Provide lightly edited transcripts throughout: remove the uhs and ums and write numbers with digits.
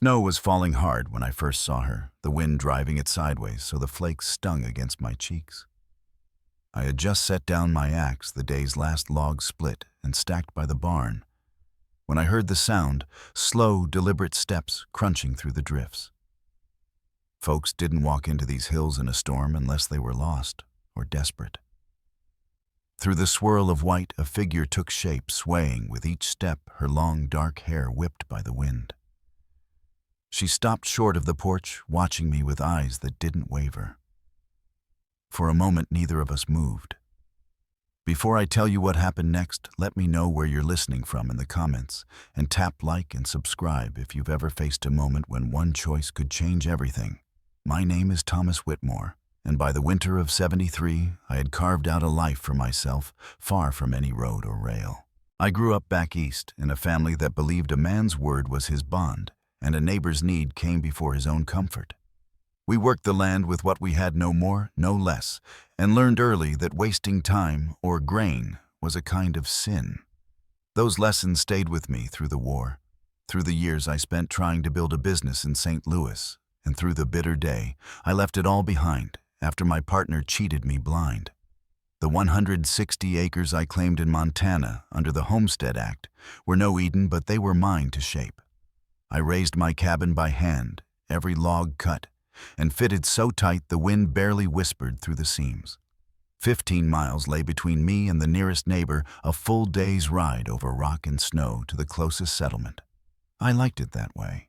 Snow was falling hard when I first saw her, the wind driving it sideways so the flakes stung against my cheeks. I had just set down my axe, the day's last log split and stacked by the barn, when I heard the sound, slow, deliberate steps crunching through the drifts. Folks didn't walk into these hills in a storm unless they were lost or desperate. Through the swirl of white, a figure took shape, swaying with each step, her long, dark hair whipped by the wind. She stopped short of the porch, watching me with eyes that didn't waver. For a moment, neither of us moved. Before I tell you what happened next, let me know where you're listening from in the comments, and tap like and subscribe if you've ever faced a moment when one choice could change everything. My name is Thomas Whitmore, and by the winter of '73, I had carved out a life for myself, far from any road or rail. I grew up back east in a family that believed a man's word was his bond, and a neighbor's need came before his own comfort. We worked the land with what we had, no more, no less, and learned early that wasting time or grain was a kind of sin. Those lessons stayed with me through the war, through the years I spent trying to build a business in St. Louis, and through the bitter day I left it all behind after my partner cheated me blind. The 160 acres I claimed in Montana under the Homestead Act were no Eden, but they were mine to shape. I raised my cabin by hand, every log cut, and fitted so tight the wind barely whispered through the seams. 15 miles lay between me and the nearest neighbor, a full day's ride over rock and snow to the closest settlement. I liked it that way.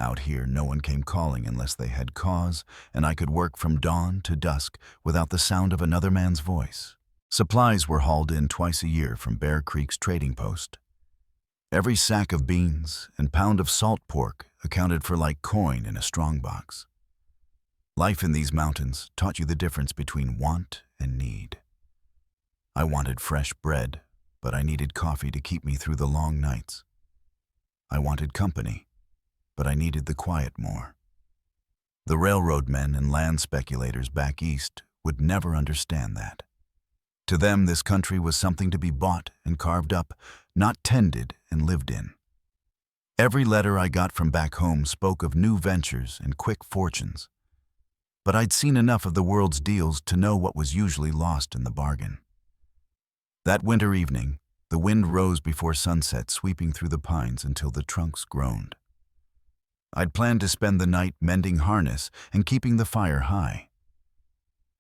Out here, no one came calling unless they had cause, and I could work from dawn to dusk without the sound of another man's voice. Supplies were hauled in twice a year from Bear Creek's trading post. Every sack of beans and pound of salt pork accounted for like coin in a strongbox. Life in these mountains taught you the difference between want and need. I wanted fresh bread, but I needed coffee to keep me through the long nights. I wanted company, but I needed the quiet more. The railroad men and land speculators back east would never understand that. To them, this country was something to be bought and carved up, not tended and lived in. Every letter I got from back home spoke of new ventures and quick fortunes. But I'd seen enough of the world's deals to know what was usually lost in the bargain. That winter evening, the wind rose before sunset, sweeping through the pines until the trunks groaned. I'd planned to spend the night mending harness and keeping the fire high.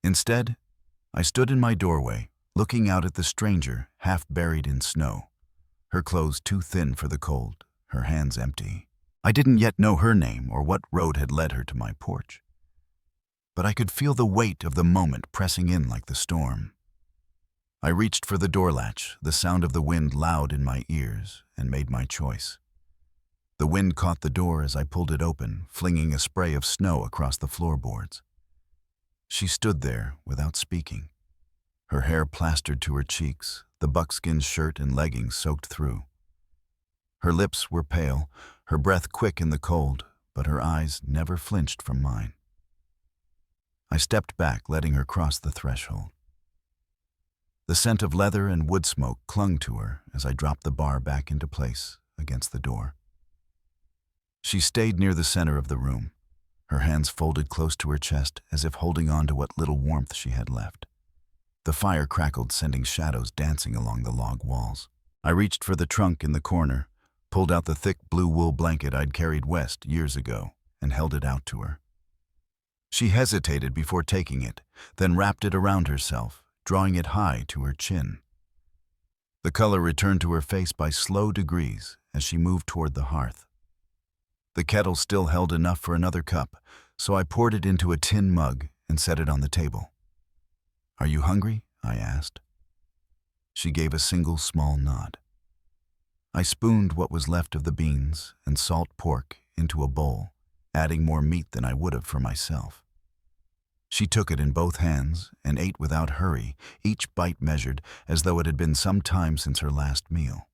Instead, I stood in my doorway, looking out at the stranger, half buried in snow, her clothes too thin for the cold, her hands empty. I didn't yet know her name or what road had led her to my porch. But I could feel the weight of the moment pressing in like the storm. I reached for the door latch, the sound of the wind loud in my ears, and made my choice. The wind caught the door as I pulled it open, flinging a spray of snow across the floorboards. She stood there without speaking, her hair plastered to her cheeks, the buckskin shirt and leggings soaked through. Her lips were pale, her breath quick in the cold, but her eyes never flinched from mine. I stepped back, letting her cross the threshold. The scent of leather and wood smoke clung to her as I dropped the bar back into place against the door. She stayed near the center of the room, her hands folded close to her chest as if holding on to what little warmth she had left. The fire crackled, sending shadows dancing along the log walls. I reached for the trunk in the corner, pulled out the thick blue wool blanket I'd carried west years ago, and held it out to her. She hesitated before taking it, then wrapped it around herself, drawing it high to her chin. The color returned to her face by slow degrees as she moved toward the hearth. The kettle still held enough for another cup, so I poured it into a tin mug and set it on the table. "Are you hungry?" I asked. She gave a single small nod. I spooned what was left of the beans and salt pork into a bowl, adding more meat than I would have for myself. She took it in both hands and ate without hurry, each bite measured as though it had been some time since her last meal.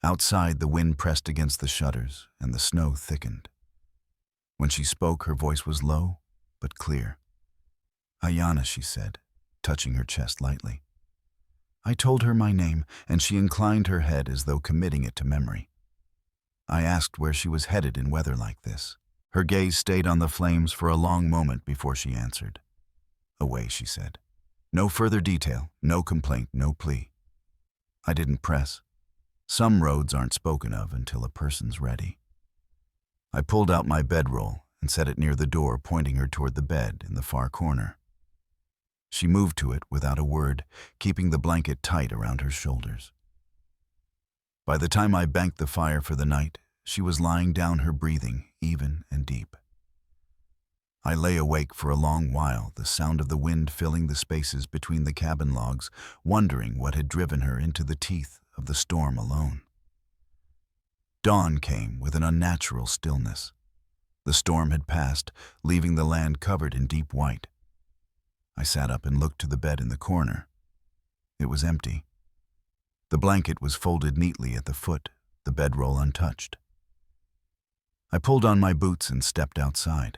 Outside, the wind pressed against the shutters and the snow thickened. When she spoke, her voice was low but clear. "Ayanna," she said, touching her chest lightly. I told her my name, and she inclined her head as though committing it to memory. I asked where she was headed in weather like this. Her gaze stayed on the flames for a long moment before she answered. "Away," she said. No further detail, no complaint, no plea. I didn't press. Some roads aren't spoken of until a person's ready. I pulled out my bedroll and set it near the door, pointing her toward the bed in the far corner. She moved to it without a word, keeping the blanket tight around her shoulders. By the time I banked the fire for the night, she was lying down, her breathing even and deep. I lay awake for a long while, the sound of the wind filling the spaces between the cabin logs, wondering what had driven her into the teeth of the storm alone. Dawn came with an unnatural stillness. The storm had passed, leaving the land covered in deep white. I sat up and looked to the bed in the corner. It was empty. The blanket was folded neatly at the foot, the bedroll untouched. I pulled on my boots and stepped outside.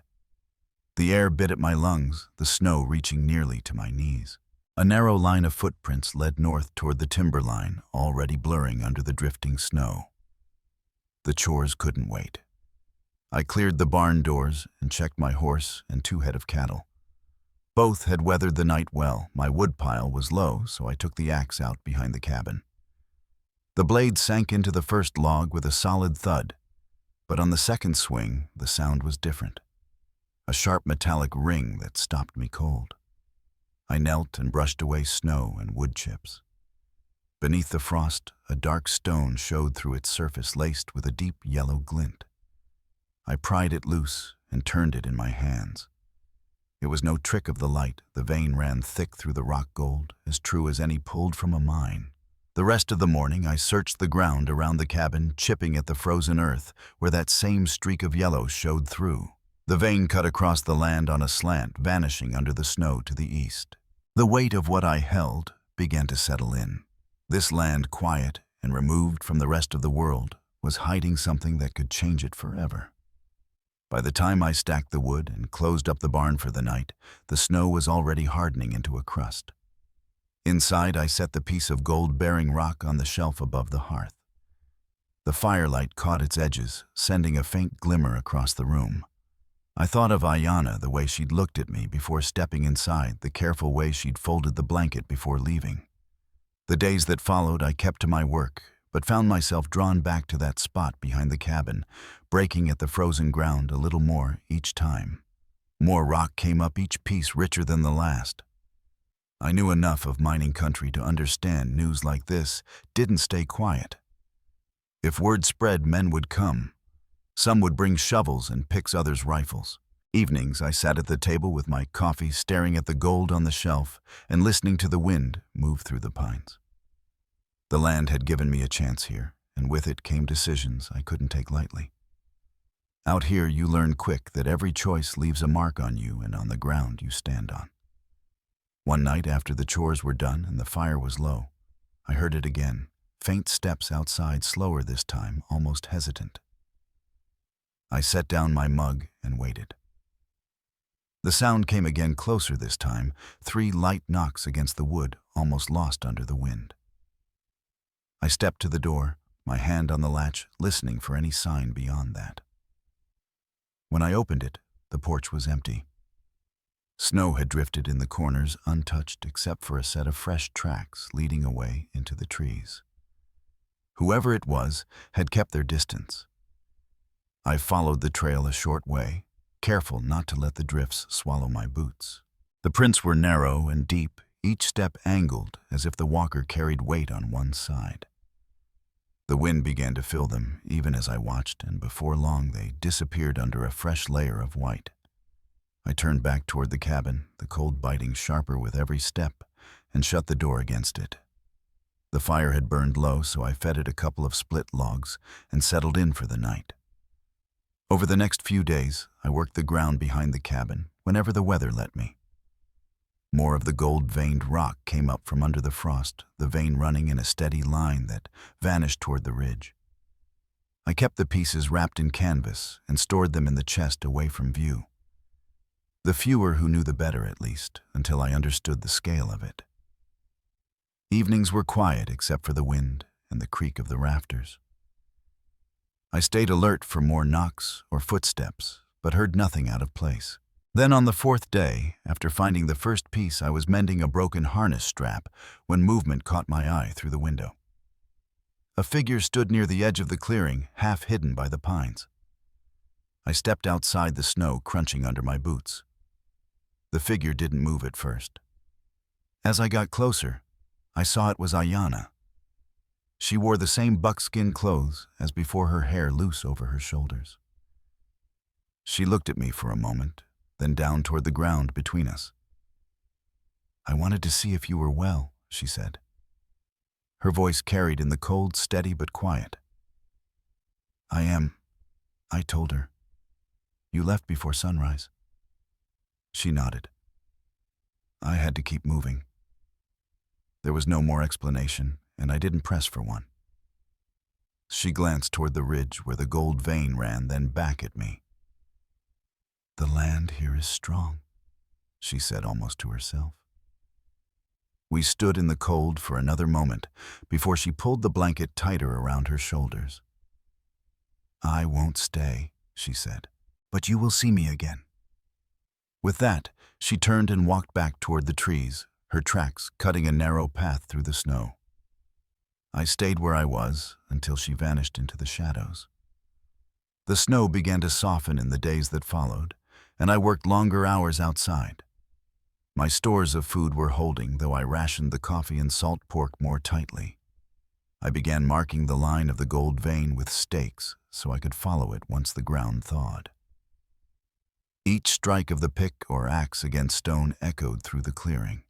The air bit at my lungs, the snow reaching nearly to my knees. A narrow line of footprints led north toward the timberline, already blurring under the drifting snow. The chores couldn't wait. I cleared the barn doors and checked my horse and 2 head of cattle. Both had weathered the night well. My woodpile was low, so I took the axe out behind the cabin. The blade sank into the first log with a solid thud, but on the second swing, the sound was different. A sharp metallic ring that stopped me cold. I knelt and brushed away snow and wood chips. Beneath the frost, a dark stone showed through its surface, laced with a deep yellow glint. I pried it loose and turned it in my hands. It was no trick of the light. The vein ran thick through the rock gold, as true as any pulled from a mine. The rest of the morning I searched the ground around the cabin, chipping at the frozen earth where that same streak of yellow showed through. The vein cut across the land on a slant, vanishing under the snow to the east. The weight of what I held began to settle in. This land, quiet and removed from the rest of the world, was hiding something that could change it forever. By the time I stacked the wood and closed up the barn for the night, the snow was already hardening into a crust. Inside, I set the piece of gold-bearing rock on the shelf above the hearth. The firelight caught its edges, sending a faint glimmer across the room. I thought of Ayanna, the way she'd looked at me before stepping inside, the careful way she'd folded the blanket before leaving. The days that followed, I kept to my work, but found myself drawn back to that spot behind the cabin, breaking at the frozen ground a little more each time. More rock came up, each piece richer than the last. I knew enough of mining country to understand news like this didn't stay quiet. If word spread, men would come. Some would bring shovels and picks, others rifles. Evenings, I sat at the table with my coffee, staring at the gold on the shelf and listening to the wind move through the pines. The land had given me a chance here, and with it came decisions I couldn't take lightly. Out here, you learn quick that every choice leaves a mark on you and on the ground you stand on. One night after the chores were done and the fire was low, I heard it again, faint steps outside, slower this time, almost hesitant. I set down my mug and waited. The sound came again, closer this time, 3 light knocks against the wood, almost lost under the wind. I stepped to the door, my hand on the latch, listening for any sign beyond that. When I opened it, the porch was empty. Snow had drifted in the corners, untouched except for a set of fresh tracks leading away into the trees. Whoever it was had kept their distance. I followed the trail a short way, careful not to let the drifts swallow my boots. The prints were narrow and deep, each step angled as if the walker carried weight on one side. The wind began to fill them, even as I watched, and before long they disappeared under a fresh layer of white. I turned back toward the cabin, the cold biting sharper with every step, and shut the door against it. The fire had burned low, so I fed it a couple of split logs and settled in for the night. Over the next few days, I worked the ground behind the cabin whenever the weather let me. More of the gold-veined rock came up from under the frost, the vein running in a steady line that vanished toward the ridge. I kept the pieces wrapped in canvas and stored them in the chest away from view. The fewer who knew the better, at least, until I understood the scale of it. Evenings were quiet except for the wind and the creak of the rafters. I stayed alert for more knocks or footsteps, but heard nothing out of place. Then on the fourth day, after finding the first piece, I was mending a broken harness strap when movement caught my eye through the window. A figure stood near the edge of the clearing, half hidden by the pines. I stepped outside, the snow crunching under my boots. The figure didn't move at first. As I got closer, I saw it was Ayanna. She wore the same buckskin clothes as before, her hair loose over her shoulders. She looked at me for a moment, then down toward the ground between us. "I wanted to see if you were well," she said. Her voice carried in the cold, steady but quiet. "I am," I told her. "You left before sunrise." She nodded. I had to keep moving. There was no more explanation, and I didn't press for one. She glanced toward the ridge where the gold vein ran, then back at me. "The land here is strong," she said almost to herself. We stood in the cold for another moment before she pulled the blanket tighter around her shoulders. "I won't stay," she said, "but you will see me again." With that, she turned and walked back toward the trees, her tracks cutting a narrow path through the snow. I stayed where I was until she vanished into the shadows. The snow began to soften in the days that followed, and I worked longer hours outside. My stores of food were holding, though I rationed the coffee and salt pork more tightly. I began marking the line of the gold vein with stakes so I could follow it once the ground thawed. Each strike of the pick or axe against stone echoed through the clearing.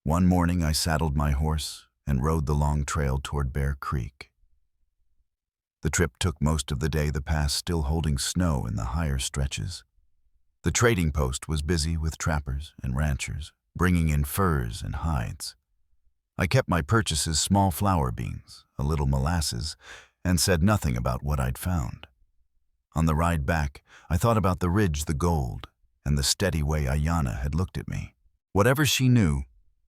One morning I saddled my horse and rode the long trail toward Bear Creek. The trip took most of the day, the pass still holding snow in the higher stretches. The trading post was busy with trappers and ranchers, bringing in furs and hides. I kept my purchases: small flour beans, a little molasses, and said nothing about what I'd found. On the ride back, I thought about the ridge, the gold, and the steady way Ayanna had looked at me. Whatever she knew,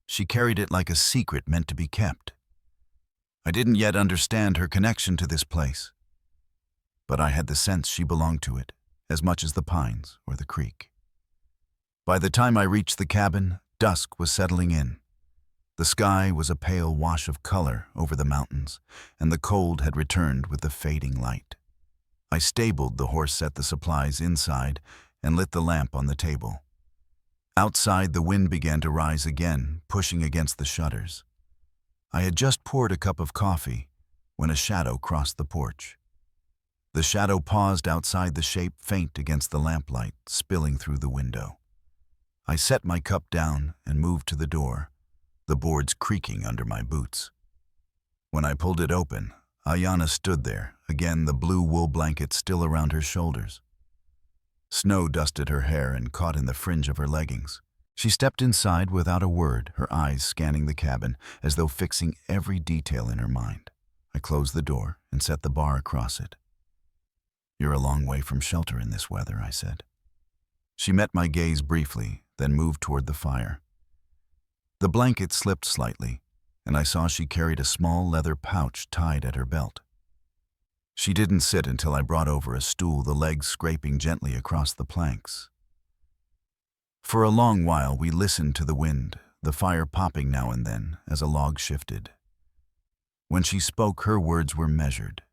she carried it like a secret meant to be kept. I didn't yet understand her connection to this place, but I had the sense she belonged to it as much as the pines or the creek. By the time I reached the cabin, dusk was settling in. The sky was a pale wash of color over the mountains, and the cold had returned with the fading light. I stabled the horse, set the supplies inside, and lit the lamp on the table. Outside, the wind began to rise again, pushing against the shutters. I had just poured a cup of coffee when a shadow crossed the porch. The shadow paused outside, the shape faint against the lamplight, spilling through the window. I set my cup down and moved to the door, the boards creaking under my boots. When I pulled it open, Ayanna stood there, again the blue wool blanket still around her shoulders. Snow dusted her hair and caught in the fringe of her leggings. She stepped inside without a word, her eyes scanning the cabin as though fixing every detail in her mind. I closed the door and set the bar across it. "You're a long way from shelter in this weather," I said. She met my gaze briefly, then moved toward the fire. The blanket slipped slightly, and I saw she carried a small leather pouch tied at her belt. She didn't sit until I brought over a stool, the legs scraping gently across the planks. For a long while we listened to the wind, the fire popping now and then as a log shifted. When she spoke, her words were measured.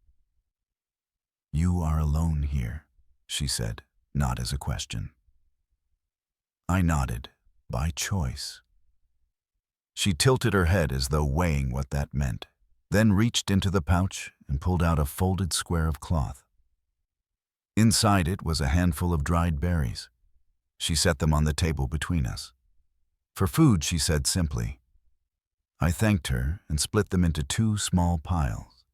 "You are alone here," she said, not as a question. I nodded, by choice. She tilted her head as though weighing what that meant, then reached into the pouch and pulled out a folded square of cloth. Inside it was a handful of dried berries. She set them on the table between us. For food, she said simply. I thanked her and split them into 2 small piles.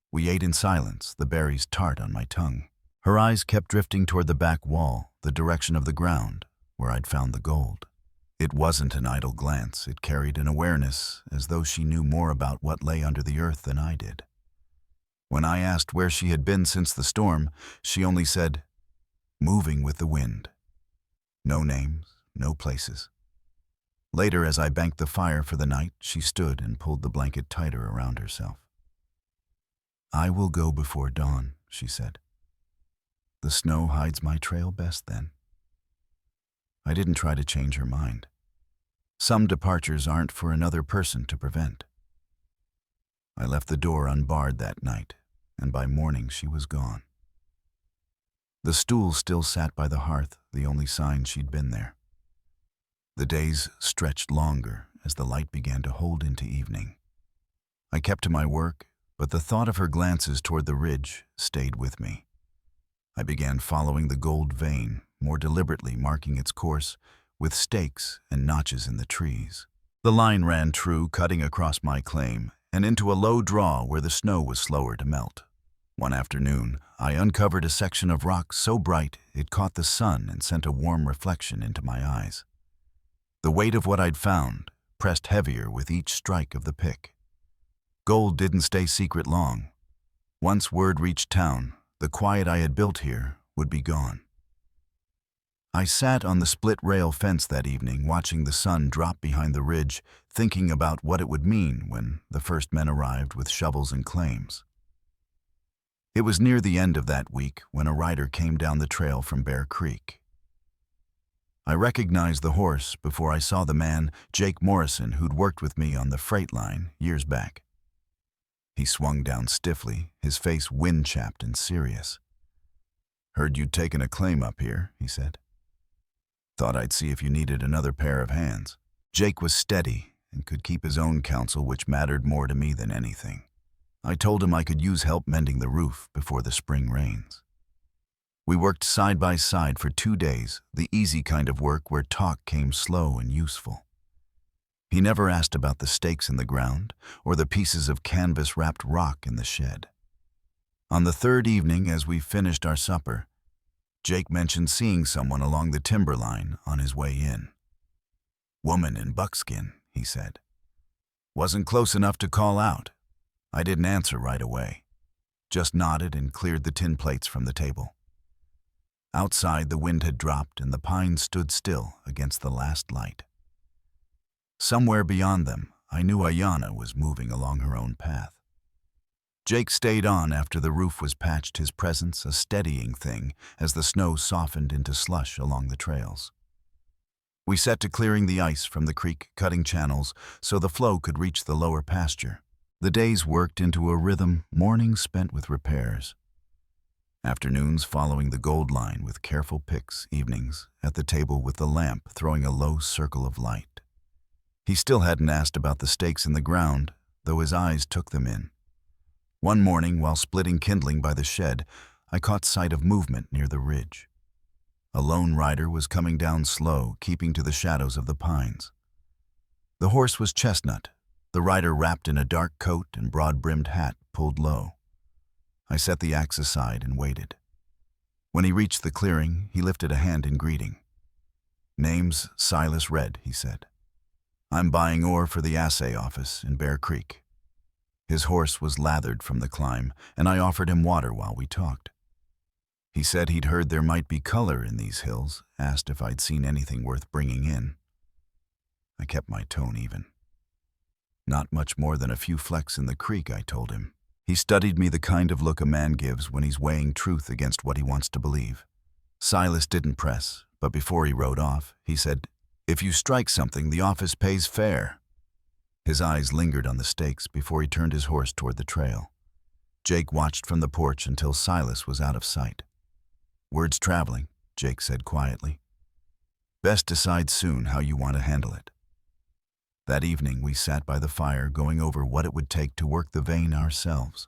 We ate in silence, the berries tart on my tongue. Her eyes kept drifting toward the back wall, the direction of the ground, where I'd found the gold. It wasn't an idle glance, it carried an awareness, as though she knew more about what lay under the earth than I did. When I asked where she had been since the storm, she only said, "Moving with the wind." No names, no places. Later, as I banked the fire for the night, she stood and pulled the blanket tighter around herself. "I will go before dawn," she said. "The snow hides my trail best then." I didn't try to change her mind. Some departures aren't for another person to prevent. I left the door unbarred that night, and by morning she was gone. The stool still sat by the hearth, the only sign she'd been there. The days stretched longer as the light began to hold into evening. I kept to my work, but the thought of her glances toward the ridge stayed with me. I began following the gold vein, more deliberately marking its course with stakes and notches in the trees. The line ran true, cutting across my claim and into a low draw where the snow was slower to melt. One afternoon, I uncovered a section of rock so bright it caught the sun and sent a warm reflection into my eyes. The weight of what I'd found pressed heavier with each strike of the pick. Gold didn't stay secret long. Once word reached town, the quiet I had built here would be gone. I sat on the split rail fence that evening, watching the sun drop behind the ridge, thinking about what it would mean when the first men arrived with shovels and claims. It was near the end of that week when a rider came down the trail from Bear Creek. I recognized the horse before I saw the man, Jake Morrison, who'd worked with me on the freight line years back. He swung down stiffly, his face wind-chapped and serious. "Heard you'd taken a claim up here," he said. "Thought I'd see if you needed another pair of hands." Jake was steady and could keep his own counsel, which mattered more to me than anything. I told him I could use help mending the roof before the spring rains. We worked side by side for 2 days, the easy kind of work where talk came slow and useful. He never asked about the stakes in the ground or the pieces of canvas-wrapped rock in the shed. On the third evening, as we finished our supper, Jake mentioned seeing someone along the timber line on his way in. "Woman in buckskin," he said. "Wasn't close enough to call out." I didn't answer right away, just nodded and cleared the tin plates from the table. Outside, the wind had dropped and the pines stood still against the last light. Somewhere beyond them, I knew Ayanna was moving along her own path. Jake stayed on after the roof was patched, his presence a steadying thing as the snow softened into slush along the trails. We set to clearing the ice from the creek, cutting channels so the flow could reach the lower pasture. The days worked into a rhythm, mornings spent with repairs. Afternoons following the gold line with careful picks, evenings at the table with the lamp throwing a low circle of light. He still hadn't asked about the stakes in the ground, though his eyes took them in. One morning, while splitting kindling by the shed, I caught sight of movement near the ridge. A lone rider was coming down slow, keeping to the shadows of the pines. The horse was chestnut, the rider wrapped in a dark coat and broad-brimmed hat pulled low. I set the axe aside and waited. When he reached the clearing, he lifted a hand in greeting. "Name's Silas Red," he said. "I'm buying ore for the assay office in Bear Creek." His horse was lathered from the climb, and I offered him water while we talked. He said he'd heard there might be color in these hills, asked if I'd seen anything worth bringing in. I kept my tone even. "Not much more than a few flecks in the creek," I told him. He studied me, the kind of look a man gives when he's weighing truth against what he wants to believe. Silas didn't press, but before he rode off, he said, "If you strike something, the office pays fair." His eyes lingered on the stakes before he turned his horse toward the trail. Jake watched from the porch until Silas was out of sight. "Word's traveling," Jake said quietly. "Best decide soon how you want to handle it." That evening, we sat by the fire going over what it would take to work the vein ourselves.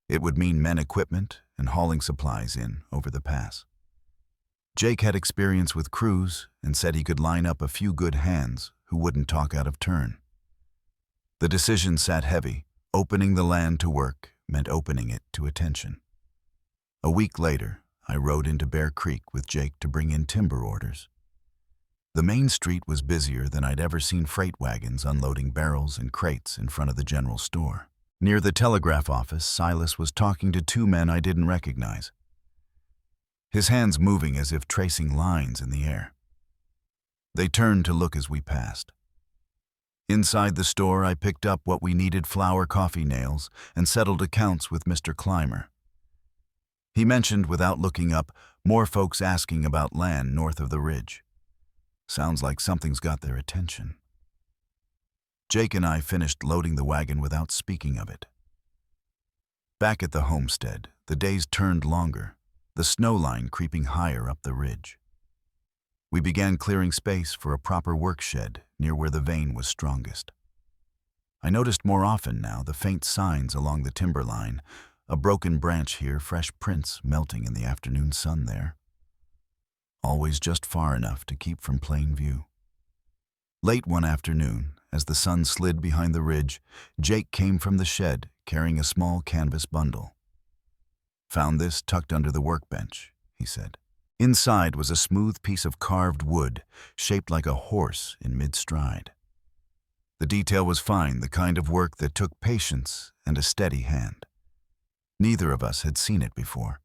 It would mean men, equipment, and hauling supplies in over the pass. Jake had experience with crews and said he could line up a few good hands who wouldn't talk out of turn. The decision sat heavy. Opening the land to work meant opening it to attention. A week later, I rode into Bear Creek with Jake to bring in timber orders. The main street was busier than I'd ever seen freight wagons unloading barrels and crates in front of the general store. Near the telegraph office, Silas was talking to 2 men I didn't recognize, his hands moving as if tracing lines in the air. They turned to look as we passed. Inside the store, I picked up what we needed: flour coffee nails, and settled accounts with Mr. Clymer. He mentioned, without looking up, more folks asking about land north of the ridge. Sounds like something's got their attention. Jake and I finished loading the wagon without speaking of it. Back at the homestead, the days turned longer, the snow line creeping higher up the ridge. We began clearing space for a proper work shed near where the vein was strongest. I noticed more often now the faint signs along the timber line, a broken branch here, fresh prints melting in the afternoon sun there. Always just far enough to keep from plain view. Late one afternoon, as the sun slid behind the ridge, Jake came from the shed carrying a small canvas bundle. "Found this tucked under the workbench," he said. Inside was a smooth piece of carved wood, shaped like a horse in mid-stride. The detail was fine, the kind of work that took patience and a steady hand. Neither of us had seen it before.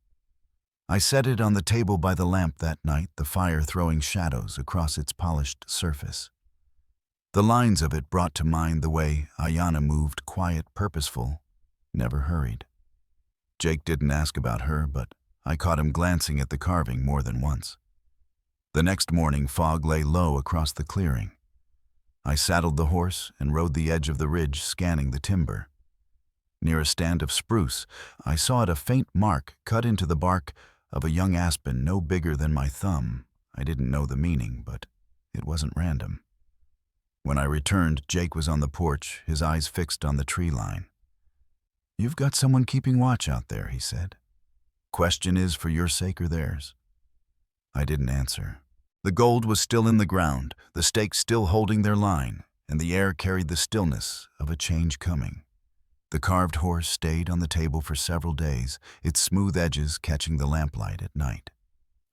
I set it on the table by the lamp that night, the fire throwing shadows across its polished surface. The lines of it brought to mind the way Ayanna moved, quiet, purposeful, never hurried. Jake didn't ask about her, but I caught him glancing at the carving more than once. The next morning, fog lay low across the clearing. I saddled the horse and rode the edge of the ridge, scanning the timber. Near a stand of spruce, I saw a faint mark cut into the bark of a young aspen no bigger than my thumb. I didn't know the meaning, but it wasn't random. When I returned, Jake was on the porch, his eyes fixed on the tree line. "You've got someone keeping watch out there," he said. "Question is for your sake or theirs?" I didn't answer. The gold was still in the ground, the stakes still holding their line, and the air carried the stillness of a change coming. The carved horse stayed on the table for several days, its smooth edges catching the lamplight at night.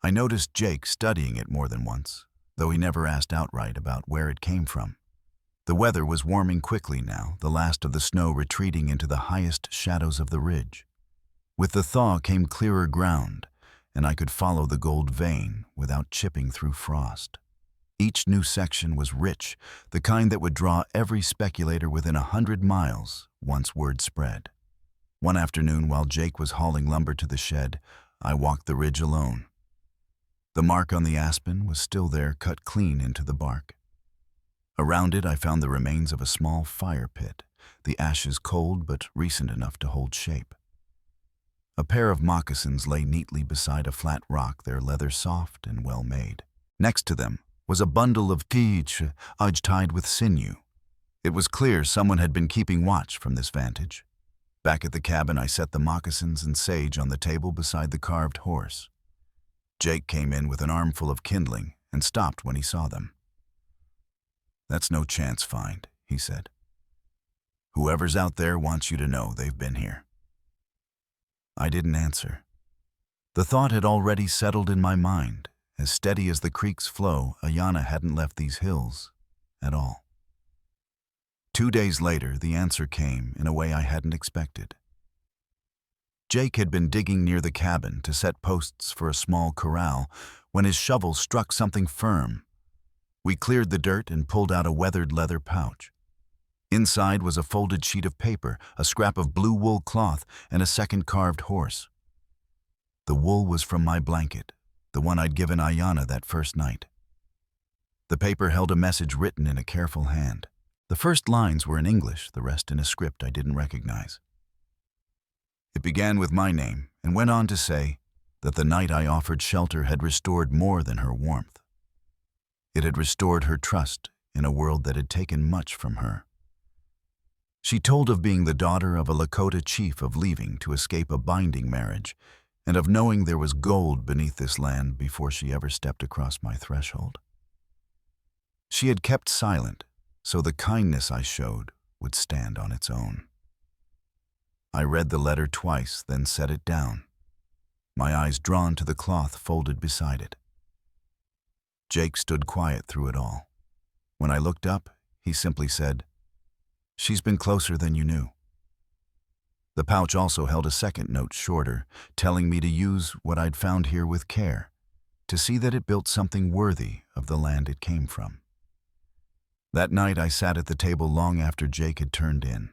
I noticed Jake studying it more than once, though he never asked outright about where it came from. The weather was warming quickly now, the last of the snow retreating into the highest shadows of the ridge. With the thaw came clearer ground, and I could follow the gold vein without chipping through frost. Each new section was rich, the kind that would draw every speculator within 100 miles once word spread. One afternoon, while Jake was hauling lumber to the shed, I walked the ridge alone. The mark on the aspen was still there, cut clean into the bark. Around it, I found the remains of a small fire pit, the ashes cold but recent enough to hold shape. A pair of moccasins lay neatly beside a flat rock, their leather soft and well made. Next to them was a bundle of teach, tied with sinew. It was clear someone had been keeping watch from this vantage. Back at the cabin, I set the moccasins and sage on the table beside the carved horse. Jake came in with an armful of kindling and stopped when he saw them. "That's no chance find," he said. "Whoever's out there wants you to know they've been here." I didn't answer. The thought had already settled in my mind. As steady as the creek's flow, Ayanna hadn't left these hills at all. 2 days later, the answer came in a way I hadn't expected. Jake had been digging near the cabin to set posts for a small corral when his shovel struck something firm. We cleared the dirt and pulled out a weathered leather pouch. Inside was a folded sheet of paper, a scrap of blue wool cloth, and a second carved horse. The wool was from my blanket, the one I'd given Ayanna that first night. The paper held a message written in a careful hand. The first lines were in English, the rest in a script I didn't recognize. It began with my name and went on to say that the night I offered shelter had restored more than her warmth. It had restored her trust in a world that had taken much from her. She told of being the daughter of a Lakota chief, of leaving to escape a binding marriage, and of knowing there was gold beneath this land before she ever stepped across my threshold. She had kept silent, so the kindness I showed would stand on its own. I read the letter twice, then set it down, my eyes drawn to the cloth folded beside it. Jake stood quiet through it all. When I looked up, he simply said, "She's been closer than you knew." The pouch also held a second note, shorter, telling me to use what I'd found here with care, to see that it built something worthy of the land it came from. That night I sat at the table long after Jake had turned in.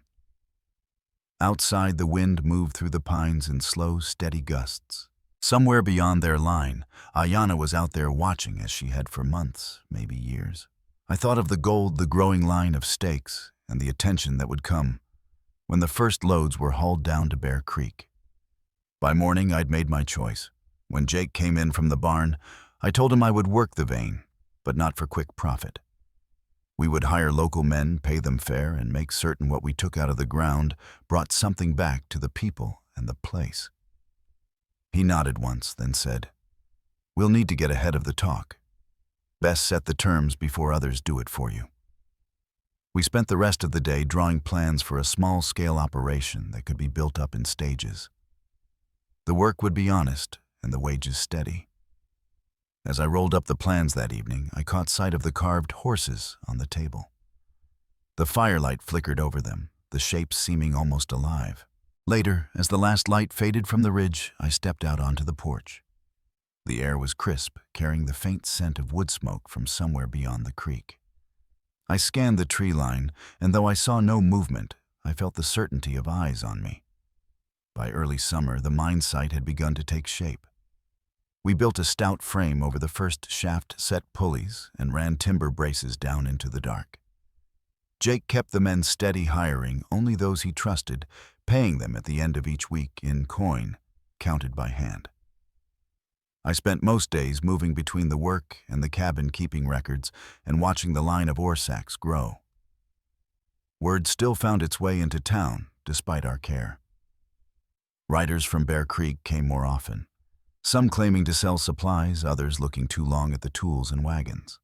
Outside, the wind moved through the pines in slow, steady gusts. Somewhere beyond their line, Ayana was out there watching as she had for months, maybe years. I thought of the gold, the growing line of stakes, and the attention that would come when the first loads were hauled down to Bear Creek. By morning, I'd made my choice. When Jake came in from the barn, I told him I would work the vein, but not for quick profit. We would hire local men, pay them fair, and make certain what we took out of the ground brought something back to the people and the place. He nodded once, then said, "We'll need to get ahead of the talk. Best set the terms before others do it for you." We spent the rest of the day drawing plans for a small-scale operation that could be built up in stages. The work would be honest and the wages steady. As I rolled up the plans that evening, I caught sight of the carved horses on the table. The firelight flickered over them, the shapes seeming almost alive. Later, as the last light faded from the ridge, I stepped out onto the porch. The air was crisp, carrying the faint scent of wood smoke from somewhere beyond the creek. I scanned the tree line, and though I saw no movement, I felt the certainty of eyes on me. By early summer, the mine site had begun to take shape. We built a stout frame over the first shaft-set pulleys and ran timber braces down into the dark. Jake kept the men steady, hiring only those he trusted, paying them at the end of each week in coin, counted by hand. I spent most days moving between the work and the cabin, keeping records and watching the line of ore sacks grow. Word still found its way into town, despite our care. Riders from Bear Creek came more often, some claiming to sell supplies, others looking too long at the tools and wagons.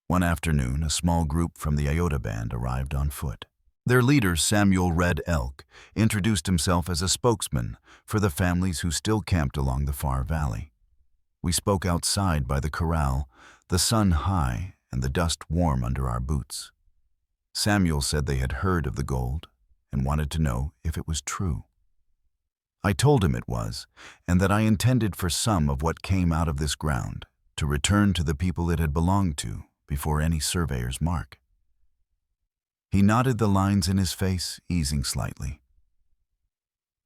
One afternoon, a small group from the Iota Band arrived on foot. Their leader, Samuel Red Elk, introduced himself as a spokesman for the families who still camped along the far valley. We spoke outside by the corral, the sun high and the dust warm under our boots. Samuel said they had heard of the gold and wanted to know if it was true. I told him it was, and that I intended for some of what came out of this ground to return to the people it had belonged to before any surveyor's mark. He nodded, the lines in his face easing slightly.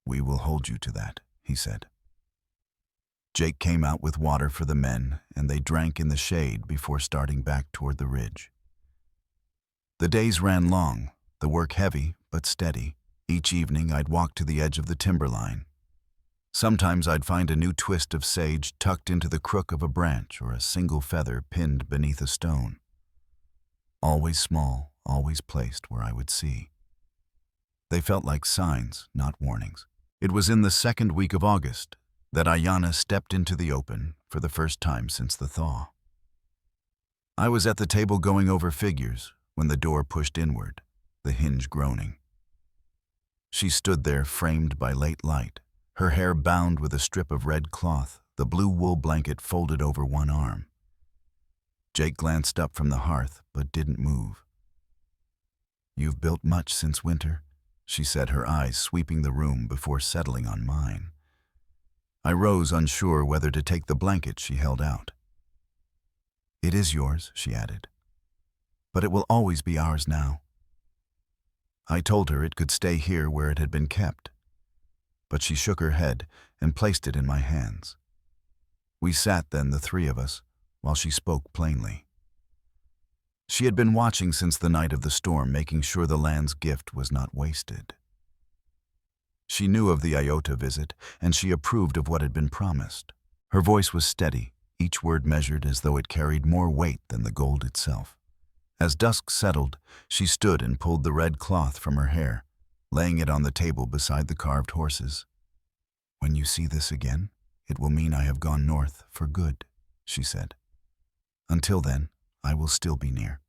"We will hold you to that," he said. Jake came out with water for the men, and they drank in the shade before starting back toward the ridge. The days ran long, the work heavy but steady. Each evening I'd walk to the edge of the timberline. Sometimes I'd find a new twist of sage tucked into the crook of a branch or a single feather pinned beneath a stone. Always small, always placed where I would see. They felt like signs, not warnings. It was in the second week of August that Ayana stepped into the open for the first time since the thaw. I was at the table going over figures when the door pushed inward, the hinge groaning. She stood there, framed by late light, her hair bound with a strip of red cloth, the blue wool blanket folded over one arm. Jake glanced up from the hearth, but didn't move. "You've built much since winter," she said, her eyes sweeping the room before settling on mine. I rose, unsure whether to take the blanket she held out. "It is yours," she added, "but it will always be ours now." I told her it could stay here where it had been kept, but she shook her head and placed it in my hands. We sat then, the three of us, while she spoke plainly. She had been watching since the night of the storm, making sure the land's gift was not wasted. She knew of the Iota visit, and she approved of what had been promised. Her voice was steady, each word measured as though it carried more weight than the gold itself. As dusk settled, she stood and pulled the red cloth from her hair, laying it on the table beside the carved horses. "When you see this again, it will mean I have gone north for good," she said. "Until then, I will still be near."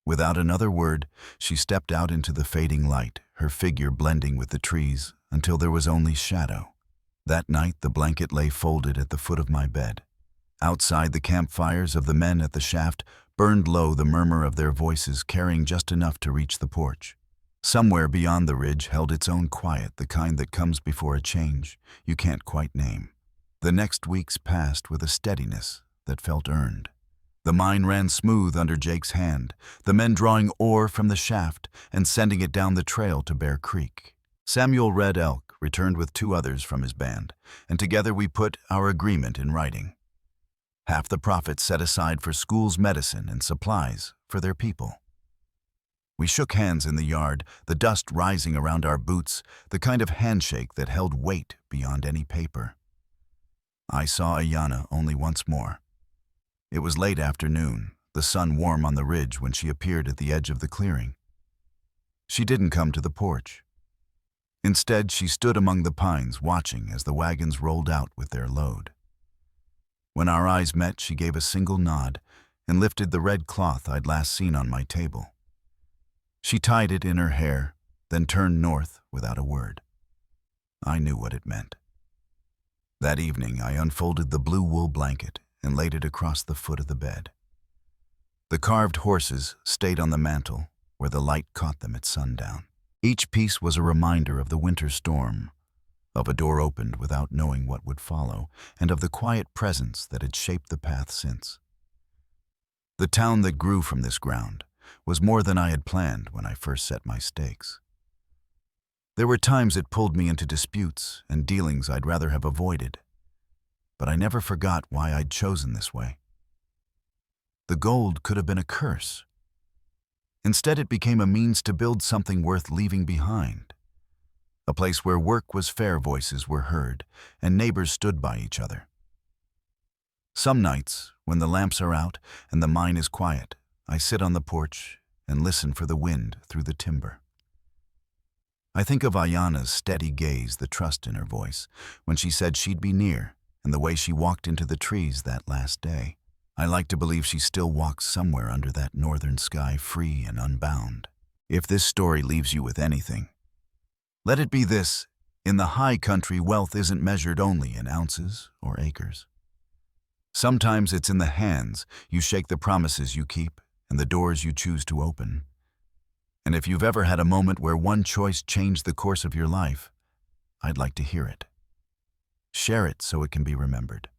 Without another word, she stepped out into the fading light, her figure blending with the trees until there was only shadow. That night, the blanket lay folded at the foot of my bed. Outside, the campfires of the men at the shaft burned low, the murmur of their voices carrying just enough to reach the porch. Somewhere beyond the ridge held its own quiet, the kind that comes before a change you can't quite name. The next weeks passed with a steadiness that felt earned. The mine ran smooth under Jake's hand, the men drawing ore from the shaft and sending it down the trail to Bear Creek. Samuel Red Elk returned with 2 others from his band, and together we put our agreement in writing. Half the profits set aside for school's medicine and supplies for their people. We shook hands in the yard, the dust rising around our boots, the kind of handshake that held weight beyond any paper. I saw Ayanna only once more. It was late afternoon, the sun warm on the ridge when she appeared at the edge of the clearing. She didn't come to the porch. Instead, she stood among the pines watching as the wagons rolled out with their load. When our eyes met, she gave a single nod and lifted the red cloth I'd last seen on my table. She tied it in her hair, then turned north without a word. I knew what it meant. That evening, I unfolded the blue wool blanket and laid it across the foot of the bed. The carved horses stayed on the mantel where the light caught them at sundown. Each piece was a reminder of the winter storm, of a door opened without knowing what would follow, and of the quiet presence that had shaped the path since. The town that grew from this ground was more than I had planned when I first set my stakes. There were times it pulled me into disputes and dealings I'd rather have avoided, but I never forgot why I'd chosen this way. The gold could have been a curse. Instead, it became a means to build something worth leaving behind. A place where work was fair, voices were heard, and neighbors stood by each other. Some nights, when the lamps are out and the mine is quiet, I sit on the porch and listen for the wind through the timber. I think of Ayanna's steady gaze, the trust in her voice, when she said she'd be near, and the way she walked into the trees that last day. I like to believe she still walks somewhere under that northern sky, free and unbound. If this story leaves you with anything, let it be this: in the high country, wealth isn't measured only in ounces or acres. Sometimes it's in the hands you shake, the promises you keep, and the doors you choose to open. And if you've ever had a moment where one choice changed the course of your life, I'd like to hear it. Share it so it can be remembered.